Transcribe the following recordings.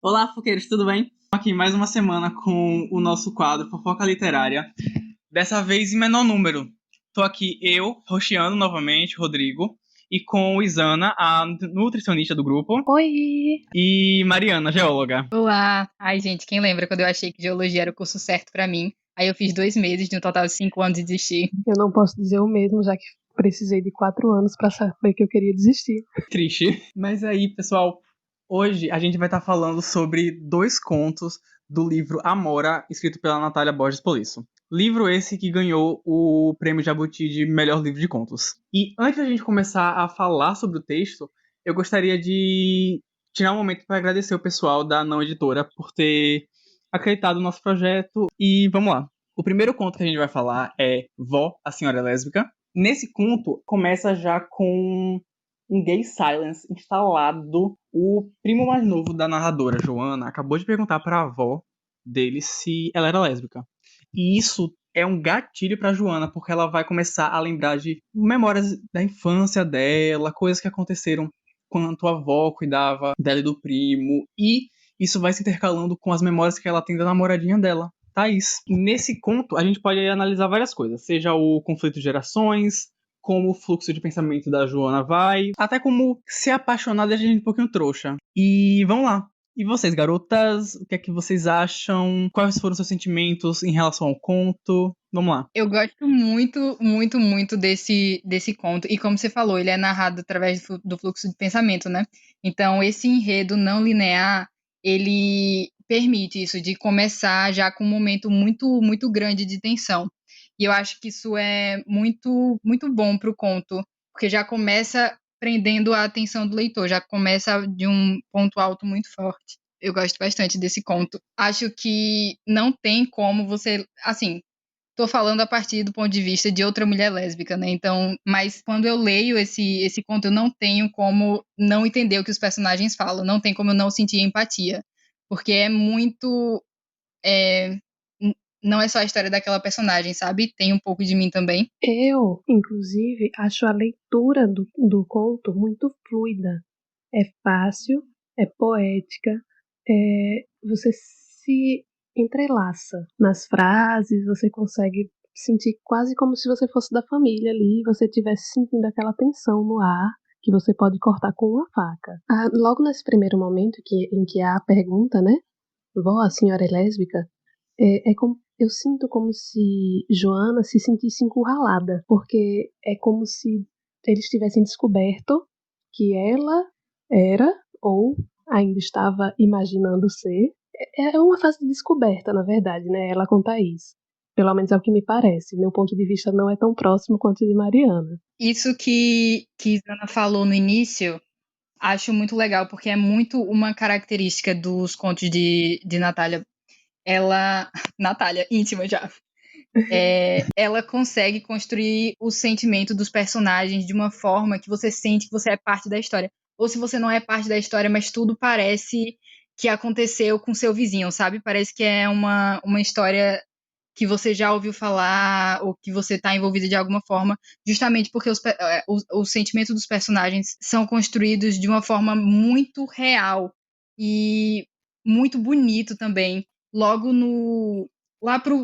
Olá, foqueiros, tudo bem? Aqui mais uma semana com o nosso quadro Fofoca Literária. Dessa vez em menor número. Tô aqui eu, roxeando novamente, Rodrigo, e com Isana, a nutricionista do grupo, Oi! e Mariana, geóloga. Olá! Ai, gente, quem lembra quando eu achei que geologia era o curso certo pra mim? Aí eu fiz 2 meses, de um total de 5 anos e desisti. Eu não posso dizer o mesmo, já que precisei de 4 anos para saber que eu queria desistir. Triste. Mas aí, pessoal, hoje a gente vai estar falando sobre dois contos do livro Amora, escrito pela Natália Borges Polisso. Livro esse que ganhou o prêmio Jabuti de melhor livro de contos. E antes da gente começar a falar sobre o texto, eu gostaria de tirar um momento para agradecer o pessoal da Não Editora por ter acreditado no nosso projeto. E vamos lá. O primeiro conto que a gente vai falar é Vó, a Senhora é Lésbica. Nesse conto, começa já com um gay silence instalado. O primo mais novo da narradora, Joana, acabou de perguntar para a avó dele se ela era lésbica. E isso é um gatilho para Joana, porque ela vai começar a lembrar de memórias da infância dela, coisas que aconteceram quando a avó cuidava dela e do primo, e isso vai se intercalando com as memórias que ela tem da namoradinha dela, Thaís. Nesse conto, a gente pode analisar várias coisas, seja o conflito de gerações, como o fluxo de pensamento da Joana vai, até como ser apaixonada deixa a gente um pouquinho trouxa. E vamos lá. E vocês, garotas, o que é que vocês acham? Quais foram os seus sentimentos em relação ao conto? Vamos lá. Eu gosto muito, muito, muito desse conto. E como você falou, ele é narrado através do fluxo de pensamento, né? Então, esse enredo não linear, ele permite isso, de começar já com um momento muito, muito grande de tensão. E eu acho que isso é muito, muito bom para o conto, porque já começa prendendo a atenção do leitor, já começa de um ponto alto muito forte. Eu gosto bastante desse conto. Acho que não tem como você, assim, tô falando a partir do ponto de vista de outra mulher lésbica, né? Então, mas quando eu leio esse conto, eu não tenho como não entender o que os personagens falam, não tem como eu não sentir empatia, porque é muito, é, não é só a história daquela personagem, sabe? Tem um pouco de mim também. Eu, inclusive, acho a leitura do conto muito fluida. É fácil, é poética, você se entrelaça nas frases, você consegue sentir quase como se você fosse da família ali, você estivesse sentindo aquela tensão no ar que você pode cortar com uma faca. Logo nesse primeiro momento em que há a pergunta, né? Vó, a senhora é lésbica? Como, eu sinto como se Joana se sentisse encurralada, porque é como se eles tivessem descoberto que ela era ou ainda estava imaginando ser. É uma fase de descoberta, na verdade, né? Ela com Thaís. Pelo menos é o que me parece. Meu ponto de vista não é tão próximo quanto o de Mariana. Isso que Ana falou no início, acho muito legal, porque é muito uma característica dos contos de Natália. Ela, Natália, íntima já. Ela consegue construir o sentimento dos personagens de uma forma que você sente que você é parte da história. Ou se você não é parte da história, mas tudo parece que aconteceu com seu vizinho, sabe? Parece que é uma história que você já ouviu falar ou que você está envolvido de alguma forma, justamente porque os sentimentos dos personagens são construídos de uma forma muito real e muito bonito também. Logo no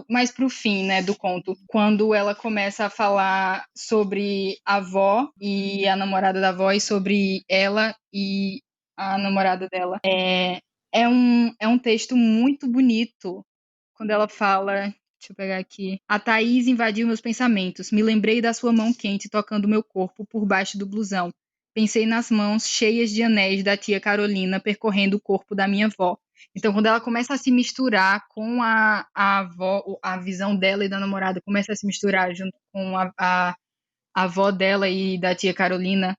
mais pro fim, né, do conto, quando ela começa a falar sobre a avó e a namorada da avó e sobre ela e a namorada dela. É um texto muito bonito quando ela fala. Deixa eu pegar aqui. A Thaís invadiu meus pensamentos. Me lembrei da sua mão quente tocando meu corpo por baixo do blusão. Pensei nas mãos cheias de anéis da tia Carolina percorrendo o corpo da minha avó. Então, quando ela começa a se misturar com a avó, a visão dela e da namorada começa a se misturar junto com a avó dela e da tia Carolina,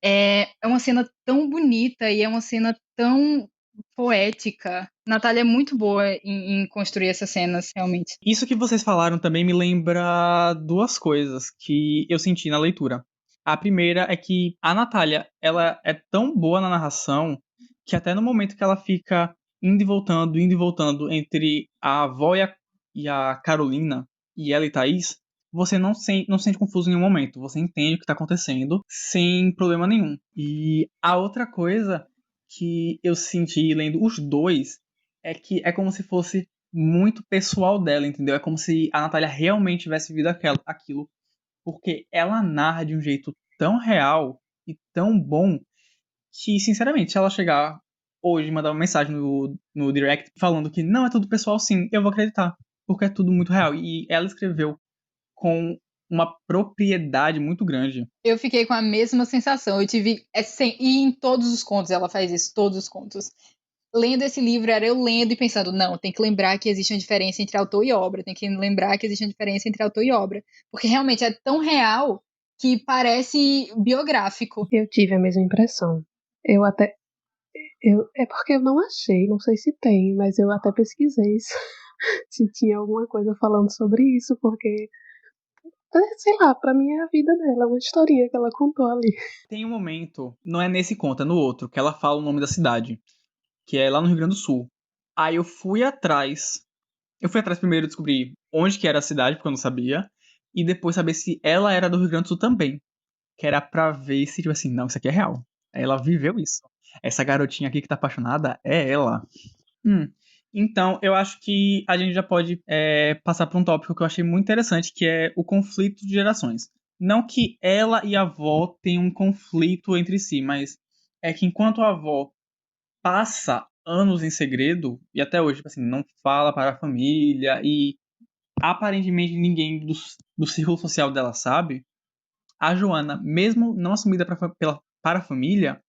é uma cena tão bonita e é uma cena tão poética. Natália é muito boa em construir essas cenas, realmente. Isso que vocês falaram também me lembra duas coisas que eu senti na leitura. A primeira é que a Natália, ela é tão boa na narração que até no momento que ela fica indo e voltando entre a avó e a Carolina, e ela e Thaís, você não sente confuso em nenhum momento. Você entende o que está acontecendo sem problema nenhum. E a outra coisa que eu senti lendo os dois é que é como se fosse muito pessoal dela, entendeu? É como se a Natália realmente tivesse vivido aquilo, porque ela narra de um jeito tão real e tão bom que, sinceramente, se ela chegar hoje e mandar uma mensagem no direct falando que não, é tudo pessoal, sim, eu vou acreditar, porque é tudo muito real. E ela escreveu com uma propriedade muito grande. Eu fiquei com a mesma sensação. Eu tive. E em todos os contos ela faz isso, todos os contos. Lendo esse livro, era eu lendo e pensando, não, tem que lembrar que existe uma diferença entre autor e obra, tem que lembrar que existe uma diferença entre autor e obra. Porque realmente é tão real que parece biográfico. Eu tive a mesma impressão. Eu até. É porque eu não achei, não sei se tem, mas eu até pesquisei se tinha alguma coisa falando sobre isso, porque, sei lá, pra mim é a vida dela, uma historinha que ela contou ali. Tem um momento, não é nesse conto, é no outro, que ela fala o nome da cidade, que é lá no Rio Grande do Sul. Aí eu fui atrás. Eu fui atrás primeiro descobrir onde que era a cidade, porque eu não sabia. E depois saber se ela era do Rio Grande do Sul também. Que era pra ver se, tipo assim, não, isso aqui é real. Ela viveu isso. Essa garotinha aqui que tá apaixonada é ela. Então, eu acho que a gente já pode passar para um tópico que eu achei muito interessante, que é o conflito de gerações. Não que ela e a avó tenham um conflito entre si, mas é que enquanto a avó passa anos em segredo, e até hoje, tipo assim, não fala para a família, e aparentemente ninguém do círculo social dela sabe, a Joana, mesmo não assumida para a família,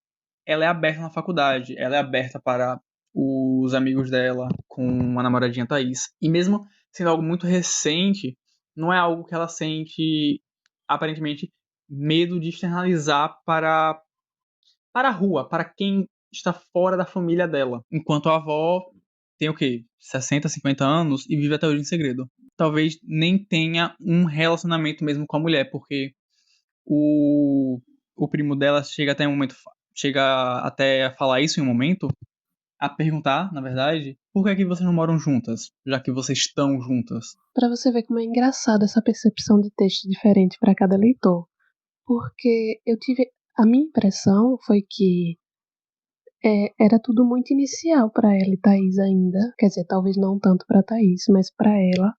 ela é aberta na faculdade, ela é aberta para os amigos dela com a namoradinha Thaís. E mesmo sendo algo muito recente, não é algo que ela sente, aparentemente, medo de externalizar para a rua, para quem está fora da família dela. Enquanto a avó tem o quê? 60, 50 anos e vive até hoje em segredo. Talvez nem tenha um relacionamento mesmo com a mulher, porque o, o primo dela chega até a falar isso em um momento, a perguntar, na verdade, por que é que vocês não moram juntas, já que vocês estão juntas? Pra você ver como é engraçada essa percepção de texto diferente para cada leitor. Porque eu tive. A minha impressão foi que era tudo muito inicial para ela e Thaís ainda. Quer dizer, talvez não tanto para Thaís, mas para ela.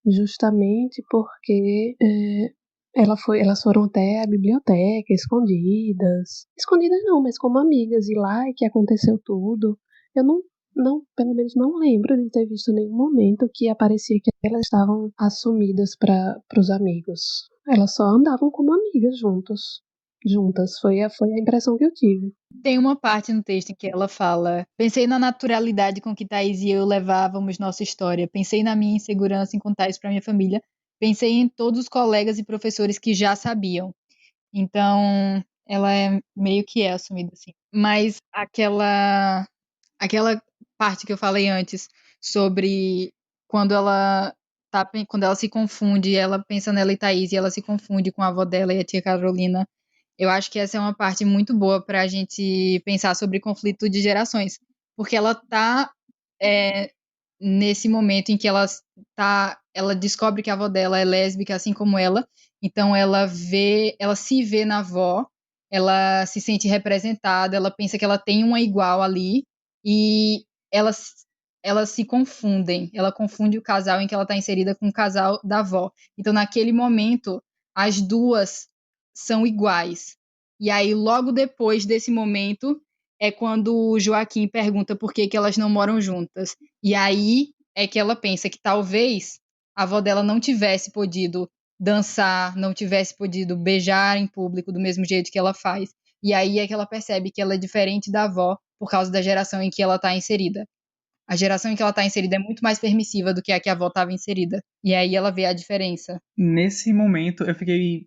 Justamente porque elas foram até a biblioteca, escondidas. Escondidas não, mas como amigas. E lá é que aconteceu tudo. Eu pelo menos não lembro de ter visto nenhum momento que aparecia que elas estavam assumidas para os amigos. Elas só andavam como amigas juntas. Foi a impressão que eu tive. Tem uma parte no texto em que ela fala: pensei na naturalidade com que Thaís e eu levávamos nossa história, pensei na minha insegurança em contar isso para minha família, pensei em todos os colegas e professores que já sabiam. Então, ela é meio que assumida assim. Mas aquela parte que eu falei antes sobre quando quando ela se confunde, ela pensa nela e Thaís e ela se confunde com a avó dela e a tia Carolina. Eu acho que essa é uma parte muito boa para a gente pensar sobre conflito de gerações, porque ela tá nesse momento em que ela descobre que a avó dela é lésbica, assim como ela, então ela se vê na avó, ela se sente representada, ela pensa que ela tem uma igual ali, e elas se confundem, ela confunde o casal em que ela está inserida com o casal da avó. Então, naquele momento, as duas são iguais. E aí, logo depois desse momento, é quando o Joaquim pergunta por que elas não moram juntas. E aí é que ela pensa que talvez a avó dela não tivesse podido dançar, não tivesse podido beijar em público do mesmo jeito que ela faz. E aí é que ela percebe que ela é diferente da avó por causa da geração em que ela está inserida. A geração em que ela está inserida é muito mais permissiva do que a avó estava inserida. E aí ela vê a diferença. Nesse momento, eu fiquei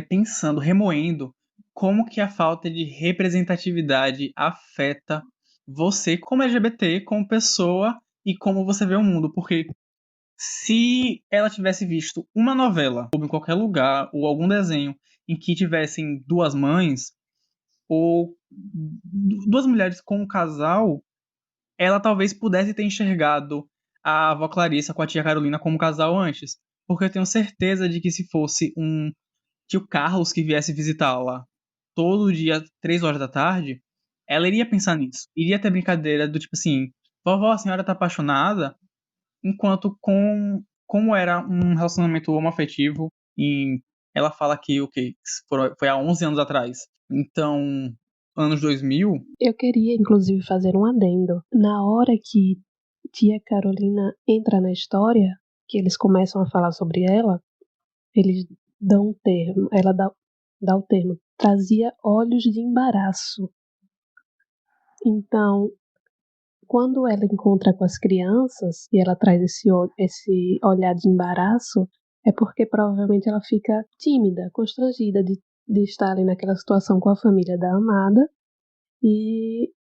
pensando, remoendo, como que a falta de representatividade afeta você como LGBT, como pessoa e como você vê o mundo. Porque se ela tivesse visto uma novela, ou em qualquer lugar, ou algum desenho em que tivessem duas mães, ou duas mulheres com um casal, ela talvez pudesse ter enxergado a avó Clarissa com a tia Carolina como casal antes. Porque eu tenho certeza de que se fosse um tio Carlos que viesse visitá-la todo dia, 3 horas da tarde, ela iria pensar nisso. Iria ter brincadeira do tipo assim, vovó, a senhora tá apaixonada? Enquanto como era um relacionamento homoafetivo, e ela fala que, ok, foi há 11 anos atrás. Então, anos 2000, Eu queria, inclusive, fazer um adendo. Na hora que tia Carolina entra na história, que eles começam a falar sobre ela, eles dão um termo, ela dá o termo, trazia olhos de embaraço. Então, quando ela encontra com as crianças e ela traz esse olhar de embaraço, é porque provavelmente ela fica tímida, constrangida de estar ali naquela situação com a família da amada e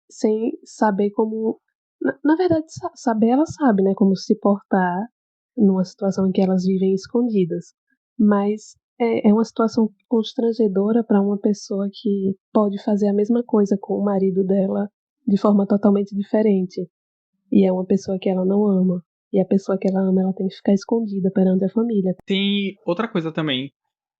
sem saber como. Na verdade, saber ela sabe, né? Como se portar numa situação em que elas vivem escondidas. Mas é uma situação constrangedora para uma pessoa que pode fazer a mesma coisa com o marido dela de forma totalmente diferente. E é uma pessoa que ela não ama. E a pessoa que ela ama, ela tem que ficar escondida perante a família. tem outra coisa também,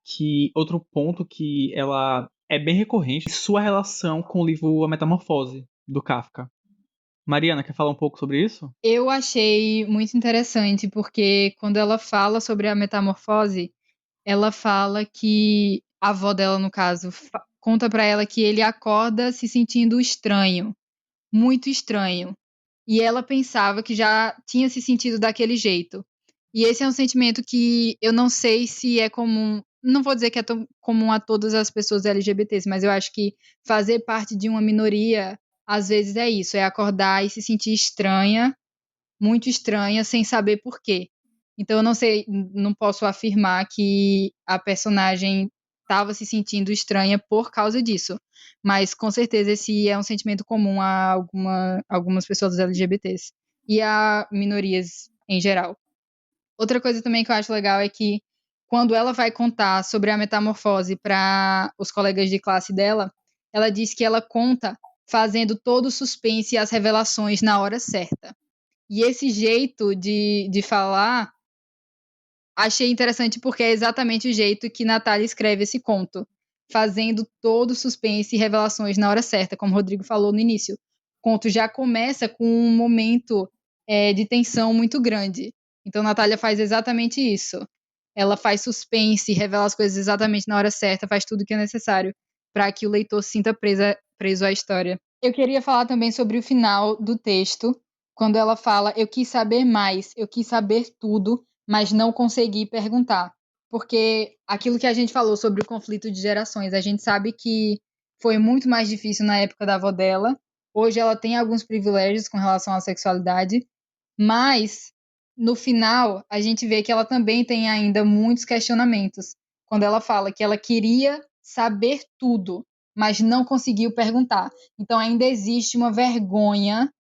que outro ponto que ela é bem recorrente, sua relação com o livro A Metamorfose, do Kafka. Mariana, quer falar um pouco sobre isso? Eu achei muito interessante, porque quando ela fala sobre a metamorfose, ela fala que a avó dela, no caso, conta pra ela que ele acorda se sentindo estranho, muito estranho. E ela pensava que já tinha se sentido daquele jeito. E esse é um sentimento que eu não sei se é comum, não vou dizer que é comum a todas as pessoas LGBTs, mas eu acho que fazer parte de uma minoria, às vezes é isso, é acordar e se sentir estranha, muito estranha, sem saber por quê. Então eu não sei, não posso afirmar que a personagem estava se sentindo estranha por causa disso. Mas com certeza esse é um sentimento comum a algumas pessoas LGBTs e a minorias em geral. Outra coisa também que eu acho legal é que quando ela vai contar sobre a metamorfose para os colegas de classe dela, ela diz que ela conta fazendo todo o suspense e as revelações na hora certa. E esse jeito de falar, achei interessante porque é exatamente o jeito que Natália escreve esse conto, fazendo todo o suspense e revelações na hora certa, como o Rodrigo falou no início. O conto já começa com um momento de tensão muito grande. Então, Natália faz exatamente isso. Ela faz suspense, revela as coisas exatamente na hora certa, faz tudo o que é necessário para que o leitor se sinta preso à história. Eu queria falar também sobre o final do texto, quando ela fala: eu quis saber mais, eu quis saber tudo, mas não consegui perguntar. Porque aquilo que a gente falou sobre o conflito de gerações, a gente sabe que foi muito mais difícil na época da avó dela. Hoje ela tem alguns privilégios com relação à sexualidade, mas no final a gente vê que ela também tem ainda muitos questionamentos. Quando ela fala que ela queria saber tudo, mas não conseguiu perguntar. Então ainda existe uma vergonha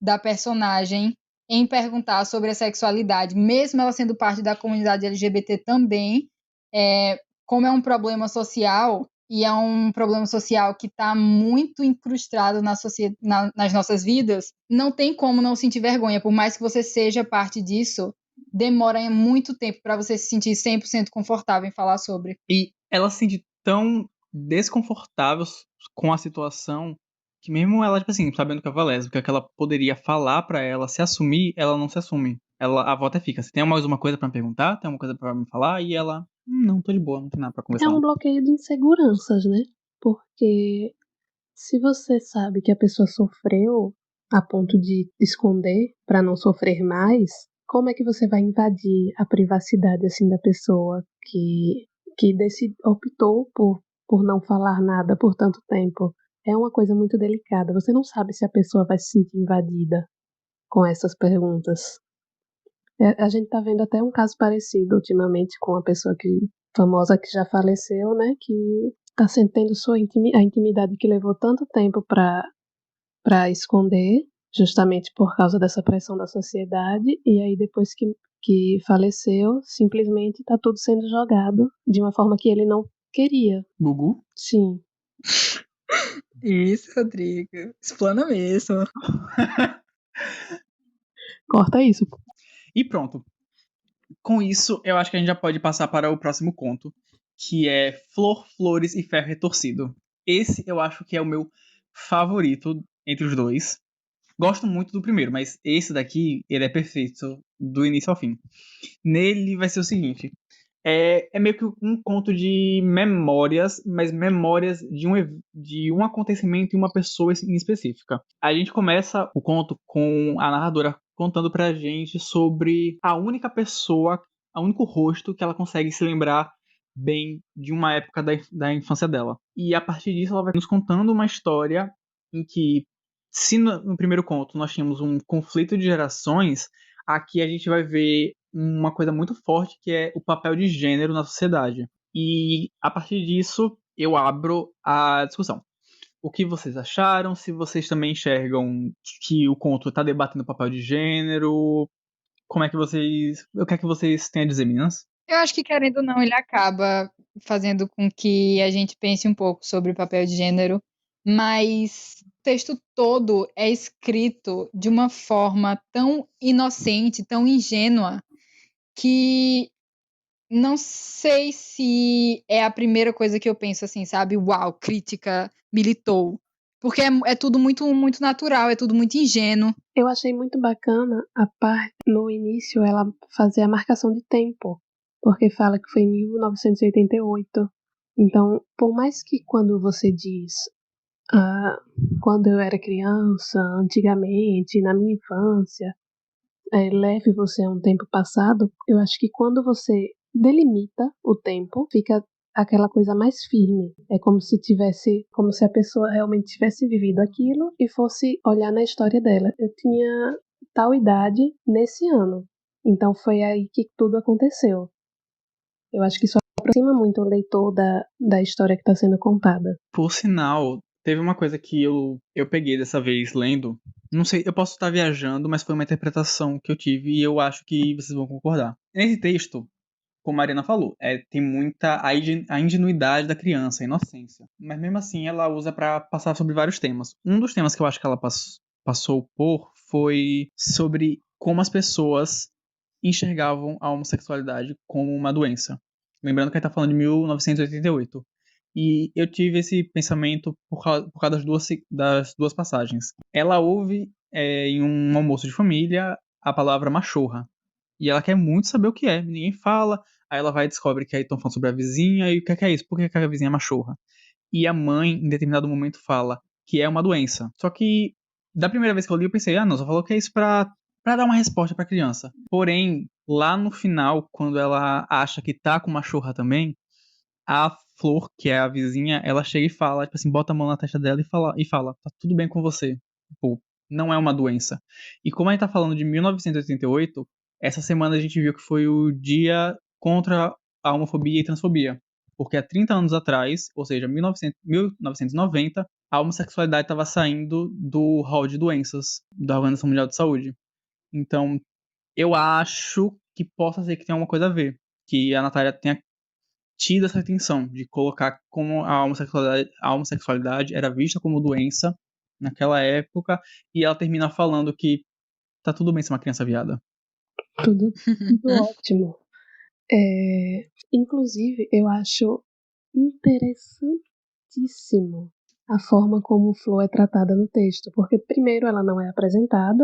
da personagem em perguntar sobre a sexualidade, mesmo ela sendo parte da comunidade LGBT também, como é um problema social, e é um problema social que está muito incrustado nas nossas vidas, não tem como não sentir vergonha, por mais que você seja parte disso, demora muito tempo para você se sentir 100% confortável em falar sobre. E ela se sente tão desconfortável com a situação que mesmo ela, tipo assim, sabendo que é lésbica, que ela poderia falar pra ela, se assumir, ela não se assume. A avó até fica, você tem mais uma coisa pra me perguntar? Tem uma coisa pra me falar? E ela, não, tô de boa, não tem nada pra É conversar. um bloqueio de inseguranças, né? Porque se você sabe que a pessoa sofreu a ponto de esconder para não sofrer mais, como é que você vai invadir a privacidade assim da pessoa que optou por não falar nada por tanto tempo? É uma coisa muito delicada. Você não sabe se a pessoa vai se sentir invadida com essas perguntas. A gente tá vendo até um caso parecido ultimamente com uma pessoa famosa que já faleceu, né? Que tá tendo a intimidade que levou tanto tempo para esconder, justamente por causa dessa pressão da sociedade, e aí depois que faleceu, simplesmente tá tudo sendo jogado de uma forma que ele não queria. Gugu? Sim. Isso, Rodrigo. Explana mesmo. Corta isso. E pronto. Com isso, eu acho que a gente já pode passar para o próximo conto, que é Flor, Flores e Ferro Retorcido. Esse eu acho que é o meu favorito entre os dois. Gosto muito do primeiro, mas esse daqui, ele é perfeito do início ao fim. Nele vai ser o seguinte, é meio que um conto de memórias, mas memórias de um acontecimento e uma pessoa em específica. A gente começa o conto com a narradora contando pra gente sobre a única pessoa, o único rosto que ela consegue se lembrar bem de uma época da infância dela. E a partir disso ela vai nos contando uma história em que, se no primeiro conto nós tínhamos um conflito de gerações, aqui a gente vai ver uma coisa muito forte que é o papel de gênero na sociedade. E a partir disso eu abro a discussão. O que vocês acharam? Se vocês também enxergam que o conto está debatendo o papel de gênero, como é que vocês, o que é que vocês têm a dizer, meninas? Eu acho que, querendo ou não, ele acaba fazendo com que a gente pense um pouco sobre o papel de gênero, mas o texto todo é escrito de uma forma tão inocente, tão ingênua, que não sei se é a primeira coisa que eu penso assim, sabe? Uau, crítica militou. Porque é tudo muito, muito natural, é tudo muito ingênuo. Eu achei muito bacana a parte, no início, ela fazer a marcação de tempo, porque fala que foi em 1988. Então, por mais que quando você diz quando eu era criança, antigamente, na minha infância, leve você a um tempo passado, eu acho que quando você delimita o tempo, fica aquela coisa mais firme. É como se a pessoa realmente tivesse vivido aquilo e fosse olhar na história dela. Eu tinha tal idade nesse ano, então foi aí que tudo aconteceu. Eu acho que isso aproxima muito o leitor da história que está sendo contada. Por sinal, teve uma coisa que eu peguei dessa vez lendo. Não sei, eu posso estar viajando, mas foi uma interpretação que eu tive e eu acho que vocês vão concordar. Nesse texto, como a Mariana falou, tem muita a ingenuidade da criança, a inocência. Mas mesmo assim, ela usa para passar sobre vários temas. Um dos temas que eu acho que ela passou por foi sobre como as pessoas enxergavam a homossexualidade como uma doença. Lembrando que a gente está falando de 1988. E eu tive esse pensamento por causa das duas passagens. Ela ouve em um almoço de família a palavra machorra. E ela quer muito saber o que é. Ninguém fala. Aí ela vai e descobre que aí estão falando sobre a vizinha. E o que é isso? Por que a vizinha é machorra? E a mãe, em determinado momento, fala que é uma doença. Só que, da primeira vez que eu li, eu pensei, não, só falou que é isso pra dar uma resposta pra criança. Porém, lá no final, quando ela acha que tá com machorra também, a Flor, que é a vizinha, ela chega e fala, tipo assim, bota a mão na testa dela e fala, tá tudo bem com você. Tipo, não é uma doença. E como a gente tá falando de 1988, essa semana a gente viu que foi o dia contra a homofobia e transfobia. Porque há 30 anos atrás, ou seja, 1990, a homossexualidade estava saindo do rol de doenças da Organização Mundial de Saúde. Então, eu acho que possa ser que tenha alguma coisa a ver. Que a Natália tenha tido essa intenção de colocar como a homossexualidade era vista como doença naquela época, e ela termina falando que tá tudo bem ser uma criança viada. Tudo ótimo. Inclusive, eu acho interessantíssimo a forma como Flo é tratada no texto, porque primeiro ela não é apresentada,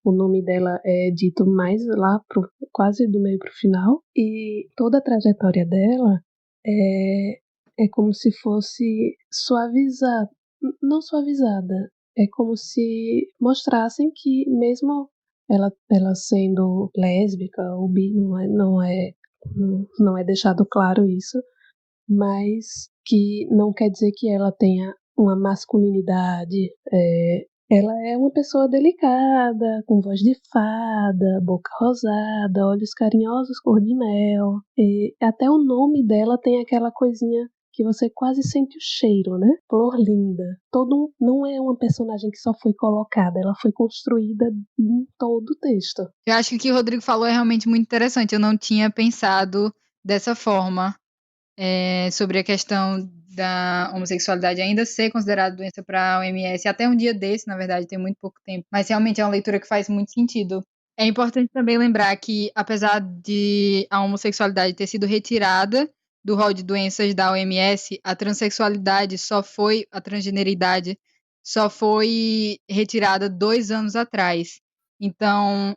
o nome dela é dito mais lá quase do meio pro final, e toda a trajetória dela é como se fosse suavizada, não suavizada, é como se mostrassem que mesmo ela sendo lésbica ou bi, não é deixado claro isso, mas que não quer dizer que ela tenha uma masculinidade. Ela é uma pessoa delicada, com voz de fada, boca rosada, olhos carinhosos, cor de mel. E até o nome dela tem aquela coisinha que você quase sente o cheiro, né? Flor linda. Não é uma personagem que só foi colocada, ela foi construída em todo o texto. Eu acho que o que o Rodrigo falou é realmente muito interessante. Eu não tinha pensado dessa forma sobre a questão da homossexualidade ainda ser considerada doença para a OMS, até um dia desse, na verdade, tem muito pouco tempo, mas realmente é uma leitura que faz muito sentido. É importante também lembrar que, apesar de a homossexualidade ter sido retirada do rol de doenças da OMS, a transexualidade a transgeneridade só foi retirada 2 anos atrás. Então,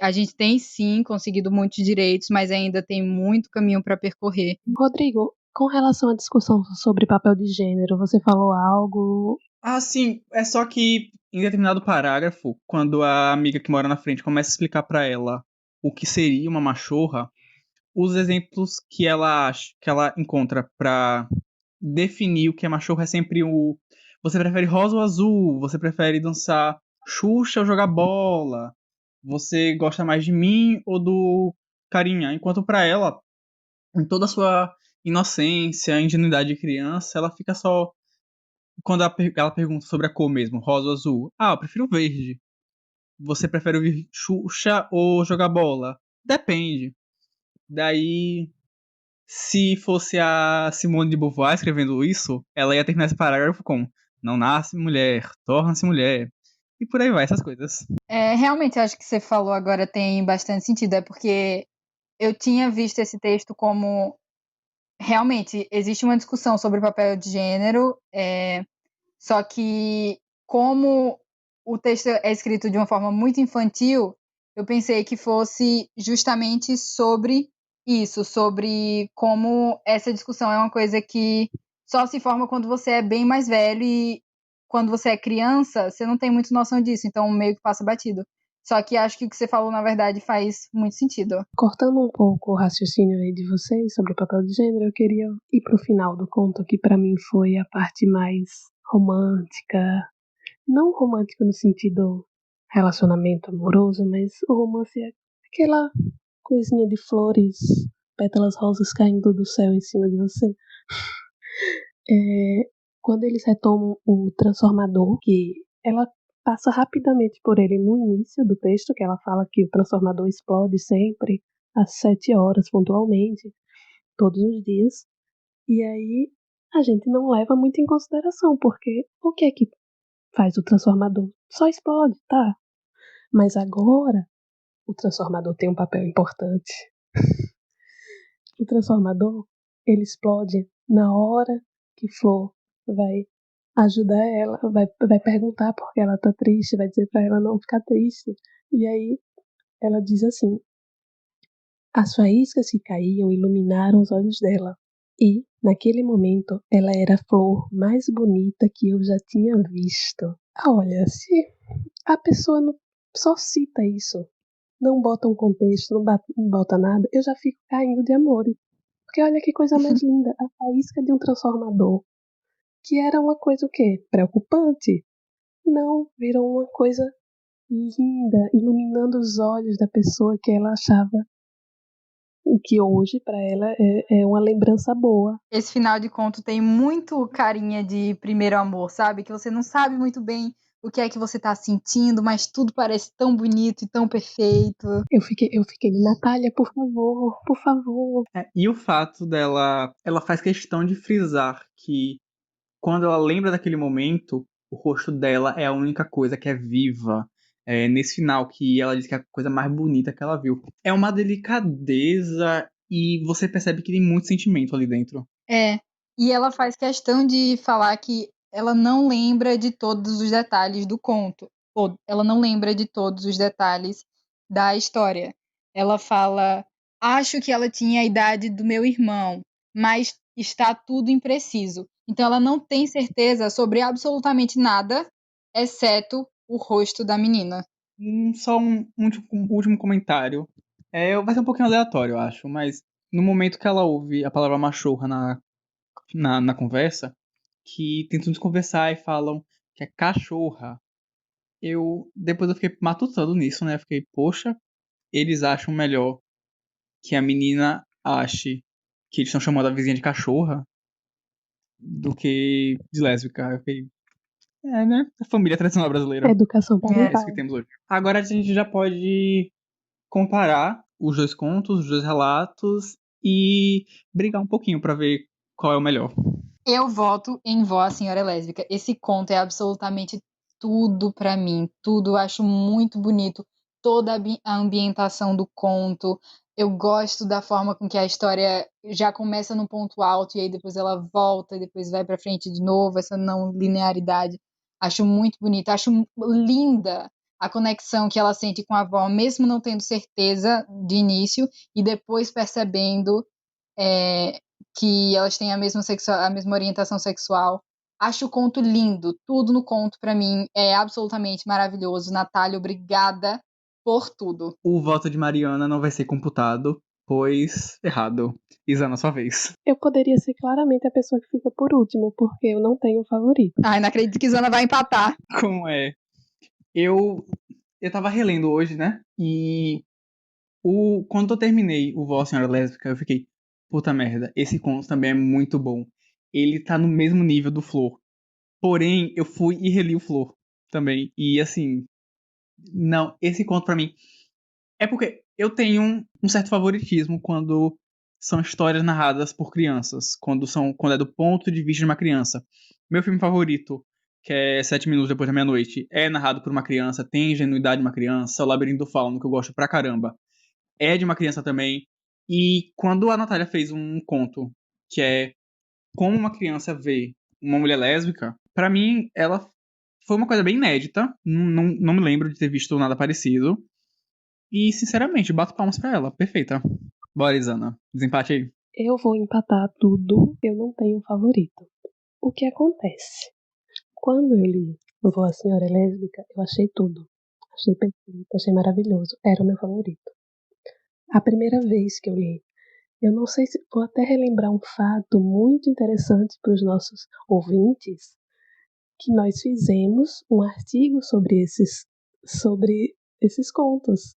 a gente tem sim conseguido muitos direitos, mas ainda tem muito caminho para percorrer. Rodrigo, com relação à discussão sobre papel de gênero, você falou algo. Ah, sim, é só que em determinado parágrafo, quando a amiga que mora na frente começa a explicar pra ela o que seria uma machorra, os exemplos que ela encontra pra definir o que é machorra é sempre o você prefere rosa ou azul, você prefere dançar Xuxa ou jogar bola, você gosta mais de mim ou do carinha, enquanto pra ela, em toda a sua inocência, ingenuidade de criança, ela fica só quando ela pergunta sobre a cor mesmo, rosa ou azul. Ah, eu prefiro verde. Você prefere ouvir Xuxa ou jogar bola? Depende. Daí, se fosse a Simone de Beauvoir escrevendo isso, ela ia terminar esse parágrafo com não nasce mulher, torna-se mulher. E por aí vai, essas coisas. Realmente, acho que você falou agora tem bastante sentido. É porque eu tinha visto esse texto como... Realmente, existe uma discussão sobre o papel de gênero, só que como o texto é escrito de uma forma muito infantil, eu pensei que fosse justamente sobre isso, sobre como essa discussão é uma coisa que só se forma quando você é bem mais velho e quando você é criança, você não tem muita noção disso, então meio que passa batido. Só que acho que o que você falou, na verdade, faz muito sentido. Cortando um pouco o raciocínio aí de vocês sobre o papel de gênero, eu queria ir pro final do conto, que pra mim foi a parte mais romântica. Não romântica no sentido relacionamento amoroso, mas o romance é aquela coisinha de flores, pétalas rosas caindo do céu em cima de você. Quando eles retomam o transformador, que ela passa rapidamente por ele no início do texto, que ela fala que o transformador explode sempre às 7 horas pontualmente, todos os dias. E aí a gente não leva muito em consideração, porque o que é que faz o transformador? Só explode, tá? Mas agora o transformador tem um papel importante. O transformador, ele explode na hora que Flor vai ajudar ela, vai perguntar por que ela tá triste, vai dizer pra ela não ficar triste. E aí ela diz assim: as faíscas que caíam iluminaram os olhos dela. E, naquele momento, ela era a flor mais bonita que eu já tinha visto. Olha, se a pessoa não, só cita isso, não bota um contexto, não bota nada, eu já fico caindo de amor. Porque olha que coisa mais linda, a faísca de um transformador. Que era uma coisa o quê? Preocupante? Não, virou uma coisa linda, iluminando os olhos da pessoa que ela achava o que hoje para ela é uma lembrança boa. Esse final de conto tem muito carinha de primeiro amor, sabe? Que você não sabe muito bem o que é que você tá sentindo, mas tudo parece tão bonito e tão perfeito. Eu fiquei, Natália, por favor, por favor. E o fato dela, ela faz questão de frisar que quando ela lembra daquele momento, o rosto dela é a única coisa que é viva. Nesse final, que ela diz que é a coisa mais bonita que ela viu. É uma delicadeza e você percebe que tem muito sentimento ali dentro. E ela faz questão de falar que ela não lembra de todos os detalhes do conto, ou ela não lembra de todos os detalhes da história. Ela fala: acho que ela tinha a idade do meu irmão, mas está tudo impreciso. Então ela não tem certeza sobre absolutamente nada, exceto o rosto da menina. Só um último comentário. Vai ser um pouquinho aleatório, eu acho, mas no momento que ela ouve a palavra machorra na conversa, que tentam desconversar e falam que é cachorra. Depois eu fiquei matutando nisso, né? Fiquei, poxa, eles acham melhor que a menina ache que eles estão chamando a vizinha de cachorra do que de lésbica. Eu fiquei, né? A família tradicional brasileira. Educação É parental. isso que temos hoje. Agora a gente já pode comparar os dois contos, os dois relatos e brigar um pouquinho pra ver qual é o melhor. Eu voto em Vó, a Senhora Lésbica. Esse conto é absolutamente tudo pra mim. Tudo, eu acho muito bonito. Toda a ambientação do conto. Eu gosto da forma com que a história já começa no ponto alto e aí depois ela volta e depois vai pra frente de novo, essa não linearidade. Acho muito bonita, acho linda a conexão que ela sente com a avó, mesmo não tendo certeza de início, e depois percebendo que elas têm a mesma orientação sexual. Acho o conto lindo, tudo no conto para mim é absolutamente maravilhoso. Natália, obrigada por tudo. O voto de Mariana não vai ser computado, pois errado. Isana, sua vez. Eu poderia ser claramente a pessoa que fica por último, porque eu não tenho favorito. Ai, não acredito que Isana vai empatar. Como é? Eu tava relendo hoje, né? E quando eu terminei o Vó Senhora Lésbica, eu fiquei, puta merda, esse conto também é muito bom. Ele tá no mesmo nível do Flor. Porém, eu fui e reli o Flor também. E assim, não, esse conto pra mim é porque eu tenho um certo favoritismo quando são histórias narradas por crianças, quando é do ponto de vista de uma criança. Meu filme favorito, que é 7 Minutos Depois da Meia-Noite, é narrado por uma criança, tem ingenuidade de uma criança. O Labirinto do Fauno, que eu gosto pra caramba, é de uma criança também. E quando a Natália fez um conto que é como uma criança vê uma mulher lésbica, pra mim ela foi uma coisa bem inédita. Não me lembro de ter visto nada parecido. E, sinceramente, bato palmas pra ela. Perfeita. Bora, Isana. Desempate aí. Eu vou empatar tudo, eu não tenho favorito. O que acontece? Quando eu li Vó a Senhora é Lésbica, eu achei tudo. Achei perfeito, achei maravilhoso. Era o meu favorito. A primeira vez que eu li, eu não sei se vou até relembrar um fato muito interessante para os nossos ouvintes, que nós fizemos um artigo sobre esses contos.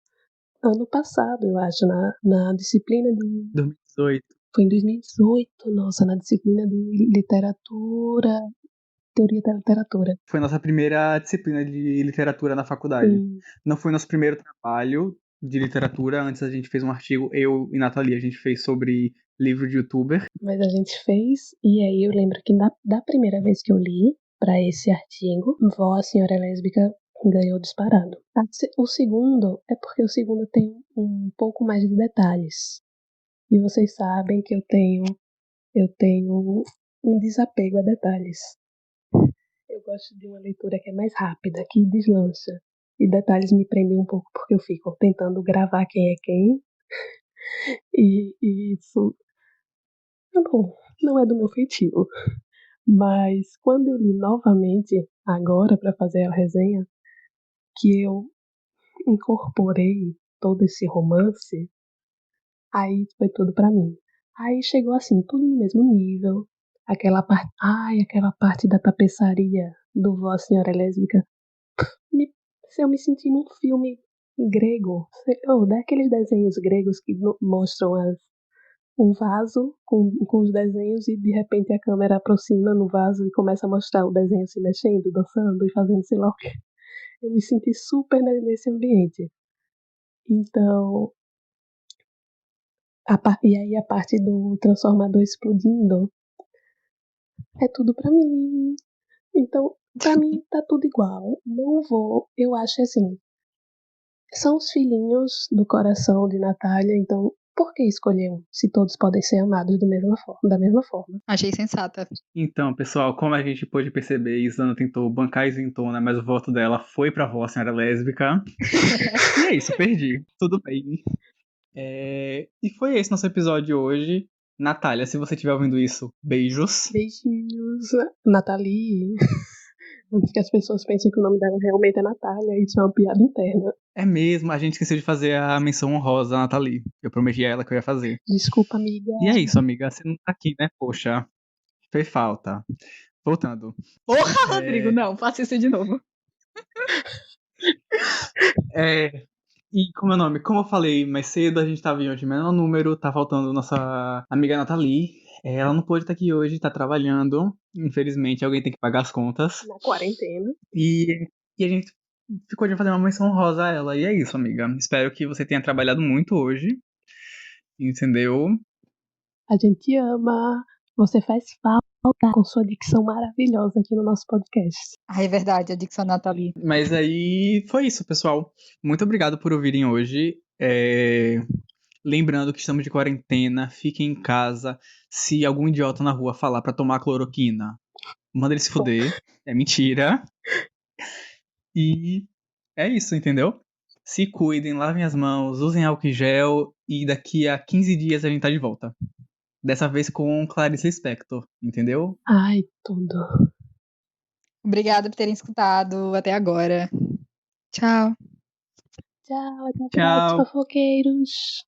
Ano passado, eu acho, na disciplina de... 2018. Foi em 2018, nossa, na disciplina de literatura, teoria da literatura. Foi nossa primeira disciplina de literatura na faculdade. Sim. Não foi nosso primeiro trabalho de literatura. Antes a gente fez um artigo, eu e Nathalie, a gente fez sobre livro de youtuber. Mas a gente fez, e aí eu lembro que da primeira vez que eu li para esse artigo, Vó a Senhora é Lésbica ganhou disparado. O segundo é porque o segundo tem um pouco mais de detalhes. E vocês sabem que eu tenho um desapego a detalhes. Eu gosto de uma leitura que é mais rápida, que deslancha. E detalhes me prendem um pouco porque eu fico tentando gravar quem é quem. E isso, bom, não é do meu feitio. Mas quando eu li novamente, agora para fazer a resenha, que eu incorporei todo esse romance, aí foi tudo para mim. Aí chegou assim, tudo no mesmo nível. Aquela parte da tapeçaria do Vó Senhora Lésbica. Eu me senti num filme grego. Daqueles desenhos gregos que mostram um vaso com os desenhos e de repente a câmera aproxima no vaso e começa a mostrar o desenho se mexendo, dançando e fazendo sei lá o que. Eu me senti super nesse ambiente. Então, e aí a parte do transformador explodindo é tudo pra mim. Então, pra mim tá tudo igual. Não vou, eu acho assim, são os filhinhos do coração de Natália, então por que escolher um, se todos podem ser amados da mesma forma? Achei sensata. Então, pessoal, como a gente pôde perceber, Isana tentou bancar a isentona, mas o voto dela foi pra Vó Senhora Lésbica. E é isso, perdi. Tudo bem. E foi esse nosso episódio de hoje. Natália, se você estiver ouvindo isso, beijos. Beijinhos, Nathalie. Antes que as pessoas pensem que o nome dela realmente é Natália, isso é uma piada interna. É mesmo, a gente esqueceu de fazer a menção honrosa da Nathalie. Eu prometi a ela que eu ia fazer. Desculpa, amiga. E é isso, amiga. Você não tá aqui, né? Poxa, fez falta. Voltando. Porra, Rodrigo, não, faça isso de novo. E como é o nome? Como eu falei mais cedo, a gente tava em hoje menor número, tá faltando nossa amiga Nathalie. Ela não pôde estar aqui hoje, tá trabalhando. Infelizmente, alguém tem que pagar as contas. Na quarentena. E a gente ficou de fazer uma menção honrosa a ela. E é isso, amiga. Espero que você tenha trabalhado muito hoje. Entendeu? A gente ama. Você faz falta com sua dicção maravilhosa aqui no nosso podcast. Ah, é verdade, a dicção Nathalie. Mas aí foi isso, pessoal. Muito obrigado por ouvirem hoje. Lembrando que estamos de quarentena, fiquem em casa. Se algum idiota na rua falar pra tomar cloroquina, Manda ele se fuder. É mentira. E é isso, entendeu? Se cuidem, lavem as mãos, usem álcool em gel e daqui a 15 dias a gente tá de volta. Dessa vez com Clarice Lispector, entendeu? Ai, tudo. Obrigada por terem escutado até agora. Tchau. Tchau, até a Tchau. próxima, fofoqueiros.